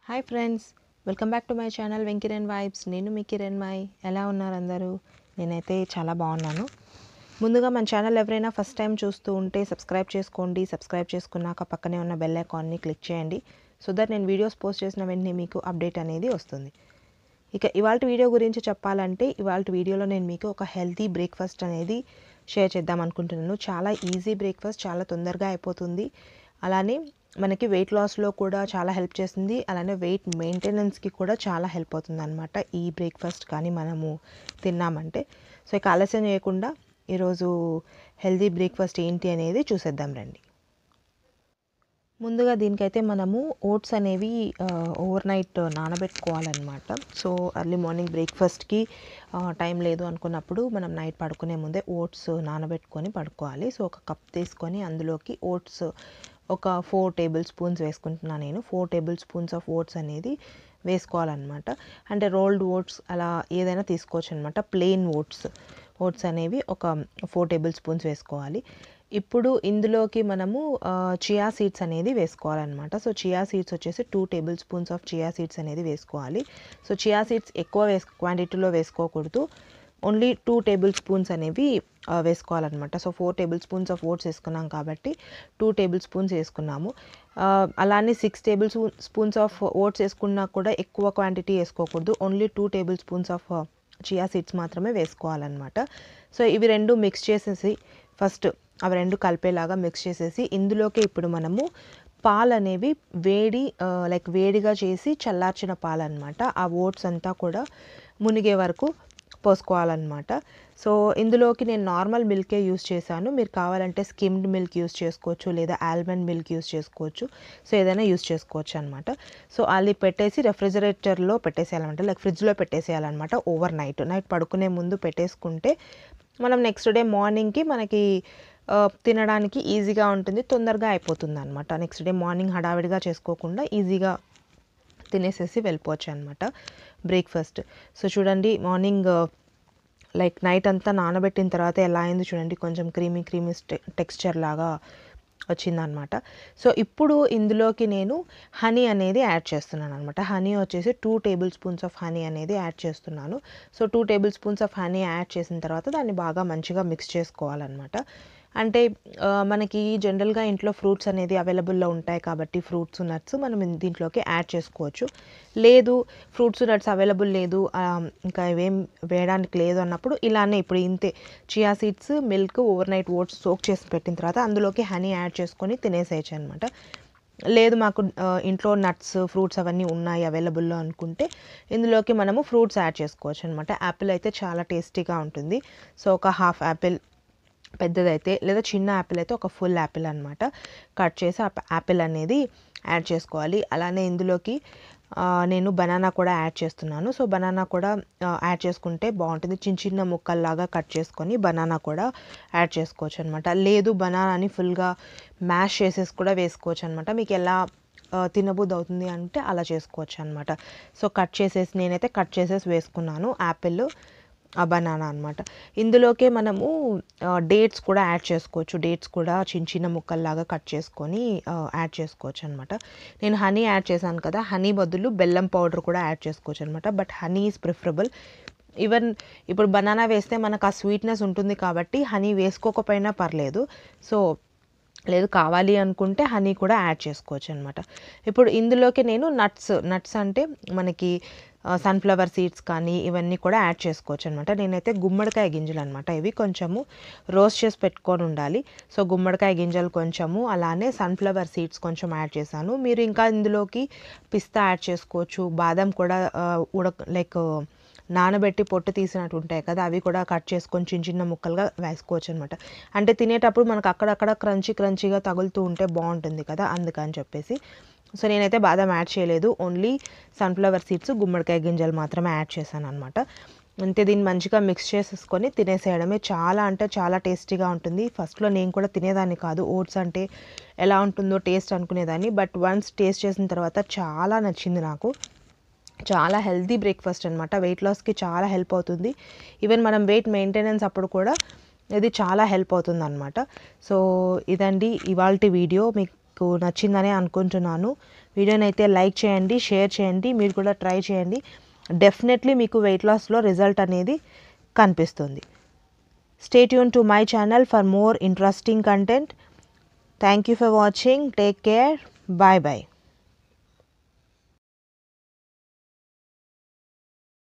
Hi friends, welcome back to my channel Venkiran vibes. నేను మీ Kiran my. ఎలా ఉన్నారు అందరూ? నేనైతే చాలా బాగున్నాను. ముందుగా మన ఛానల్ ఎవరైనా ఫస్ట్ టైం చూస్తూ ఉంటే సబ్స్క్రైబ్ చేసుకోండి. సబ్స్క్రైబ్ చేసుకున్నాక పక్కనే ఉన్న బెల్ ఐకాన్ని క్లిక్ చేయండి. సో దట్ నేను వీడియోస్ పోస్ట్ చేసిన వెంటనే మీకు అప్డేట్ అనేది వస్తుంది. ఇక ఇవాళ వీడియో గురించి చెప్పాలంటే, ఇవాళ వీడియోలో నేను మీకు ఒక హెల్తీ బ్రేక్ఫాస్ట్ అనేది షేర్ చేద్దాం అనుకుంటున్నాను. చాలా ఈజీ బ్రేక్ఫాస్ట్, చాలా తొందరగా అయిపోతుంది. అలానే మనకి వెయిట్ లాస్లో కూడా చాలా హెల్ప్ చేస్తుంది. అలానే వెయిట్ మెయింటెనెన్స్కి కూడా చాలా హెల్ప్ అవుతుంది అనమాట ఈ బ్రేక్ఫాస్ట్ కానీ మనము తిన్నామంటే. సో ఇక ఆలస్యం చేయకుండా ఈరోజు హెల్తీ బ్రేక్ఫాస్ట్ ఏంటి అనేది చూసేద్దాం రండి. ముందుగా దీనికైతే మనము ఓట్స్ అనేవి ఓవర్ నైట్ నానబెట్టుకోవాలన్నమాట. సో ఎర్లీ మార్నింగ్ బ్రేక్ఫాస్ట్కి టైం లేదు అనుకున్నప్పుడు మనం నైట్ పడుకునే ముందే ఓట్స్ నానబెట్టుకొని పడుకోవాలి. సో ఒక కప్ తీసుకొని అందులోకి ఓట్స్ ఒక 4 టేబుల్ స్పూన్స్ వేసుకుంటున్నాను నేను. 4 టేబుల్ స్పూన్స్ ఆఫ్ ఓట్స్ అనేది వేసుకోవాలన్నమాట. అంటే రోల్డ్ ఓట్స్ అలా ఏదైనా తీసుకోవచ్చు అనమాట. ప్లెయిన్ ఓట్స్ అనేవి ఒక 4 టేబుల్ స్పూన్స్ వేసుకోవాలి. ఇప్పుడు ఇందులోకి మనము చియా సీడ్స్ అనేది వేసుకోవాలన్నమాట. సో చియా సీడ్స్ వచ్చేసి 2 table spoons of chia seeds అనేది వేసుకోవాలి. సో చియా సీడ్స్ ఎక్కువ క్వాంటిటీలో వేసుకోకూడదు. ఓన్లీ 2 టేబుల్ స్పూన్స్ అనేవి వేసుకోవాలన్నమాట. So 4 table spoons of votes వేసుకున్నాం కాబట్టి 2 టేబుల్ స్పూన్స్ వేసుకున్నాము. అలానే 6 టేబుల్ స్పూన్స్ ఆఫ్ ఓట్స్ వేసుకున్నా కూడా ఎక్కువ క్వాంటిటీ వేసుకోకూడదు. Only 2 table spoons of chia seeds మాత్రమే వేసుకోవాలన్నమాట. సో ఇవి రెండు మిక్స్ చేసేసి ఫస్ట్ అవి రెండు కలిపేలాగా మిక్స్ చేసేసి ఇందులోకి ఇప్పుడు మనము పాలు అనేవి వేడిగా చేసి చల్లార్చిన పాలు అనమాట. ఆ ఓట్స్ అంతా కూడా మునిగే వరకు పోసుకోవాలన్నమాట. సో ఇందులోకి నేను నార్మల్ మిల్కే యూస్ చేశాను. మీరు కావాలంటే స్కిమ్డ్ మిల్క్ యూస్ చేసుకోవచ్చు, లేదా ఆల్మండ్ మిల్క్ యూస్ చేసుకోవచ్చు. సో ఏదైనా యూస్ చేసుకోవచ్చు అనమాట. సో అది పెట్టేసి రెఫ్రిజిరేటర్లో పెట్టేసేయాలన్నమాట, లైక్ ఫ్రిడ్జ్లో పెట్టేసేయాలన్నమాట. ఓవర్ నైట్ పడుకునే ముందు పెట్టేసుకుంటే మనం నెక్స్ట్ డే మార్నింగ్కి మనకి తినడానికి ఈజీగా ఉంటుంది, తొందరగా అయిపోతుంది అనమాట. నెక్స్ట్ డే మార్నింగ్ హడావిడిగా చేసుకోకుండా ఈజీగా తినేసేసి వెళ్ళిపోవచ్చు అనమాట బ్రేక్ఫాస్ట్. సో చూడండి, మార్నింగ్ నైట్ అంతా నానబెట్టిన తర్వాత ఎలా అయింది చూడండి, కొంచెం క్రీమీ టెక్స్చర్ లాగా వచ్చిందనమాట. సో ఇప్పుడు ఇందులోకి నేను హనీ అనేది యాడ్ చేస్తున్నాను అనమాట. హనీ వచ్చేసి 2 టేబుల్ స్పూన్స్ ఆఫ్ హనీ అనేది యాడ్ చేస్తున్నాను. So 2 table spoons of honey add చేసిన తర్వాత దాన్ని బాగా మంచిగా మిక్స్ చేసుకోవాలన్నమాట. అంటే మనకి జనరల్గా ఇంట్లో ఫ్రూట్స్ అనేది అవైలబుల్లో ఉంటాయి కాబట్టి ఫ్రూట్స్ నట్స్ మనం దీంట్లోకి యాడ్ చేసుకోవచ్చు. లేదు ఫ్రూట్స్ నట్స్ అవైలబుల్ లేదు, ఇంకా ఇవేం వేయడానికి లేదు అన్నప్పుడు ఇలానే ఇప్పుడు ఇంతే chia seeds, milk, overnight oats soak చేసి పెట్టిన తర్వాత అందులోకి హనీ యాడ్ చేసుకొని తినేసేయచ్చు అనమాట. లేదు మాకు ఇంట్లో నట్స్, ఫ్రూట్స్ అవన్నీ ఉన్నాయి అవైలబుల్లో అనుకుంటే ఇందులోకి మనము ఫ్రూట్స్ యాడ్ చేసుకోవచ్చు అనమాట. యాపిల్ అయితే చాలా టేస్టీగా ఉంటుంది. సో ఒక హాఫ్ యాపిల్ పెద్దదైతే, లేదా చిన్న యాపిల్ అయితే ఒక ఫుల్ యాపిల్ అనమాట కట్ చేసి యాపిల్ అనేది యాడ్ చేసుకోవాలి. అలానే ఇందులోకి నేను బనానా కూడా యాడ్ చేస్తున్నాను. సో బనానా కూడా యాడ్ చేసుకుంటే బాగుంటుంది. చిన్న చిన్న ముక్కల్లాగా కట్ చేసుకొని బనానా కూడా యాడ్ చేసుకోవచ్చు అనమాట. లేదు బనానాని ఫుల్గా మ్యాష్ చేసేసి కూడా వేసుకోవచ్చు అనమాట. మీకు ఎలా తినబుద్ధి అవుతుంది అంటే అలా చేసుకోవచ్చు అనమాట. సో నేనైతే కట్ చేసేసి వేసుకున్నాను యాపిల్, ఆ బనానా అనమాట. ఇందులోకే మనము డేట్స్ కూడా యాడ్ చేసుకోవచ్చు. డేట్స్ కూడా చిన్న చిన్న ముక్కల్లాగా కట్ చేసుకొని యాడ్ చేసుకోవచ్చు అనమాట. నేను హనీ యాడ్ చేశాను కదా, హనీ బదులు బెల్లం పౌడర్ కూడా యాడ్ చేసుకోవచ్చు అనమాట. But honey is preferable. Even ఇప్పుడు బనానా వేస్తే మనకు ఆ స్వీట్నెస్ ఉంటుంది కాబట్టి హనీ వేసుకోకపోయినా పర్లేదు. సో లేదు కావాలి అనుకుంటే హనీ కూడా యాడ్ చేసుకోవచ్చు అనమాట. ఇప్పుడు ఇందులోకి నేను నట్స్ అంటే మనకి సన్ఫ్లవర్ సీడ్స్ కానీ ఇవన్నీ కూడా యాడ్ చేసుకోవచ్చు అనమాట. నేనైతే గుమ్మడికాయ గింజలు అనమాట, ఇవి కొంచెము రోస్ట్ చేసి పెట్టుకొని ఉండాలి. సో గుమ్మడికాయ గింజలు కొంచెము, అలానే సన్ఫ్లవర్ సీడ్స్ కొంచెం యాడ్ చేశాను. మీరు ఇంకా ఇందులోకి పిస్తా యాడ్ చేసుకోవచ్చు, బాదం కూడా నానబెట్టి పొట్టు తీసినట్టు ఉంటాయి కదా, అవి కూడా కట్ చేసుకొని చిన్న చిన్న ముక్కలుగా వేసుకోవచ్చు అనమాట. అంటే తినేటప్పుడు మనకు అక్కడక్కడ క్రంచీగా తగులుతూ ఉంటే బాగుంటుంది కదా, అందుకని చెప్పేసి. సో నేనైతే బాదం యాడ్ చేయలేదు, ఓన్లీ సన్ఫ్లవర్ సీడ్స్, గుమ్మడికాయ గింజలు మాత్రమే యాడ్ చేశాను అనమాట. అంతే, దీన్ని మంచిగా మిక్స్ చేసేసుకొని తినేసేయడమే. చాలా అంటే చాలా టేస్టీగా ఉంటుంది. ఫస్ట్లో నేను కూడా తినేదాన్ని కాదు, ఓట్స్ అంటే ఎలా ఉంటుందో టేస్ట్ అనుకునేదాన్ని. బట్ వన్స్ టేస్ట్ చేసిన తర్వాత చాలా నచ్చింది నాకు. చాలా హెల్తీ బ్రేక్ఫాస్ట్ అనమాట. వెయిట్ లాస్కి చాలా హెల్ప్ అవుతుంది. ఈవెన్ మనం వెయిట్ మెయింటెనెన్స్ అప్పుడు కూడా ఇది చాలా హెల్ప్ అవుతుంది అనమాట. సో ఇదండి ఇవాల్టి వీడియో. మీకు నచ్చిందనే అనుకుంటున్నాను. వీడియోని అయితే లైక్ చేయండి, షేర్ చేయండి, మీరు కూడా ట్రై చేయండి. డెఫినెట్లీ మీకు వెయిట్ లాస్లో రిజల్ట్ అనేది కనిపిస్తుంది. Stay tune to my channel for more interesting content. Thank you for watching. Take care. Bye bye.